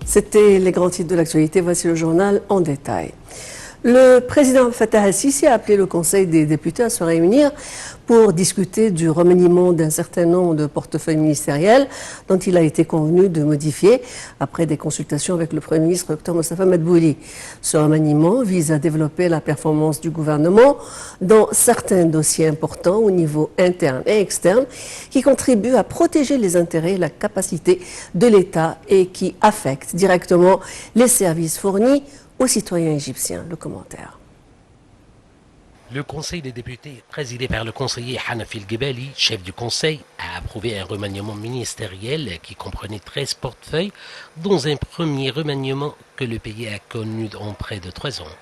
C'était les grands titres de l'actualité. Voici le journal en détail. Le président Fattah al-Sisi a appelé le Conseil des députés à se réunir pour discuter du remaniement d'un certain nombre de portefeuilles ministériels dont il a été convenu de modifier après des consultations avec le Premier ministre Dr Mostafa Madbouli. Ce remaniement vise à développer la performance du gouvernement dans certains dossiers importants au niveau interne et externe qui contribuent à protéger les intérêts et la capacité de l'État et qui affectent directement les services fournis aux citoyens égyptiens. Le commentaire. Le Conseil des députés, présidé par le conseiller Hanafi El-Gebali, chef du Conseil, a approuvé un remaniement ministériel qui comprenait 13 portefeuilles, dont un premier remaniement que le pays a connu en près de 3 ans.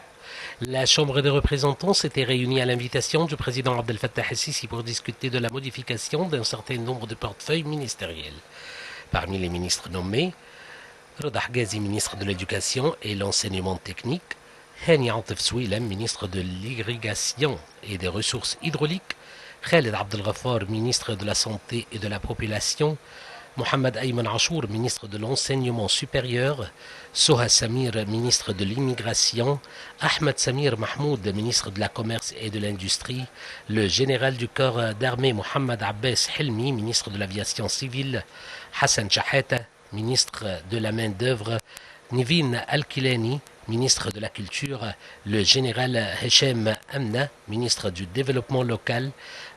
La Chambre des représentants s'était réunie à l'invitation du président Abdel Fattah al-Sisi pour discuter de la modification d'un certain nombre de portefeuilles ministériels. Parmi les ministres nommés, Rada Ghazi, ministre de l'Éducation et l'Enseignement technique, Hani Atif Souilem, ministre de l'Irrigation et des Ressources hydrauliques, Khaled Abdel Ghaffar, ministre de la Santé et de la Population, Mohamed Ayman Achour, ministre de l'Enseignement supérieur, Soha Samir, ministre de l'Immigration, Ahmed Samir Mahmoud, ministre de la Commerce et de l'Industrie, le général du corps d'armée Mohamed Abbas Helmi, ministre de l'Aviation civile, Hassan Shahata, ministre de la main-d'œuvre, Nivin Al-Kilani, ministre de la Culture, le général Hichem Amna, ministre du Développement local,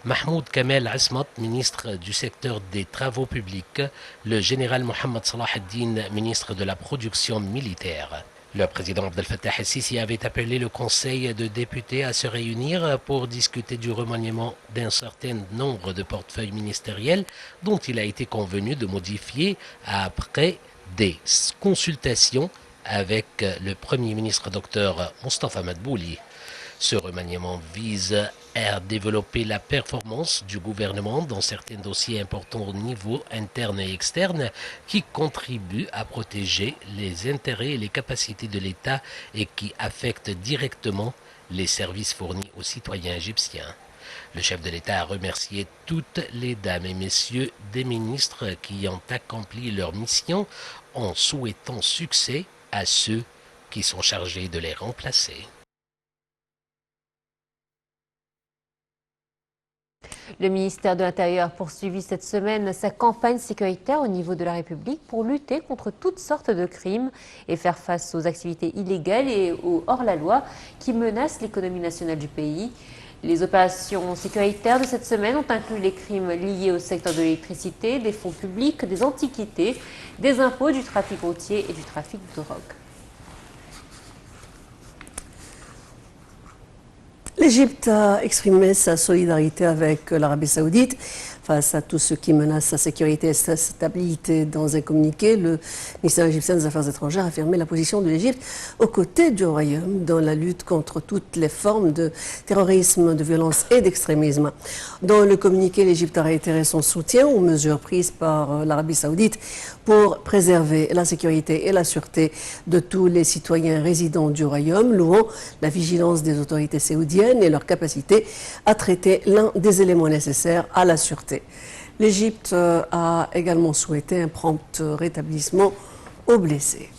Mahmoud Kamel Asmat, ministre du secteur des Travaux publics, le général Mohamed Salah ad-Din, ministre de la Production militaire. Le président Abdel Fattah al-Sisi avait appelé le Conseil de députés à se réunir pour discuter du remaniement d'un certain nombre de portefeuilles ministériels dont il a été convenu de modifier après des consultations avec le Premier ministre Dr Mostafa Madbouli. Ce remaniement vise à développer la performance du gouvernement dans certains dossiers importants au niveau interne et externe qui contribuent à protéger les intérêts et les capacités de l'État et qui affectent directement les services fournis aux citoyens égyptiens. Le chef de l'État a remercié toutes les dames et messieurs des ministres qui ont accompli leur mission en souhaitant succès à ceux qui sont chargés de les remplacer. Le ministère de l'Intérieur poursuivit cette semaine sa campagne sécuritaire au niveau de la République pour lutter contre toutes sortes de crimes et faire face aux activités illégales et aux hors-la-loi qui menacent l'économie nationale du pays. Les opérations sécuritaires de cette semaine ont inclus les crimes liés au secteur de l'électricité, des fonds publics, des antiquités, des impôts, du trafic routier et du trafic de drogue. L'Égypte a exprimé sa solidarité avec l'Arabie saoudite face à tout ce qui menace sa sécurité et sa stabilité. Dans un communiqué, le ministère égyptien des Affaires étrangères a affirmé la position de l'Égypte aux côtés du Royaume dans la lutte contre toutes les formes de terrorisme, de violence et d'extrémisme. Dans le communiqué, l'Égypte a réitéré son soutien aux mesures prises par l'Arabie saoudite pour préserver la sécurité et la sûreté de tous les citoyens résidents du Royaume, louant la vigilance des autorités saoudiennes et leur capacité à traiter l'un des éléments nécessaires à la sûreté. L'Égypte a également souhaité un prompt rétablissement aux blessés.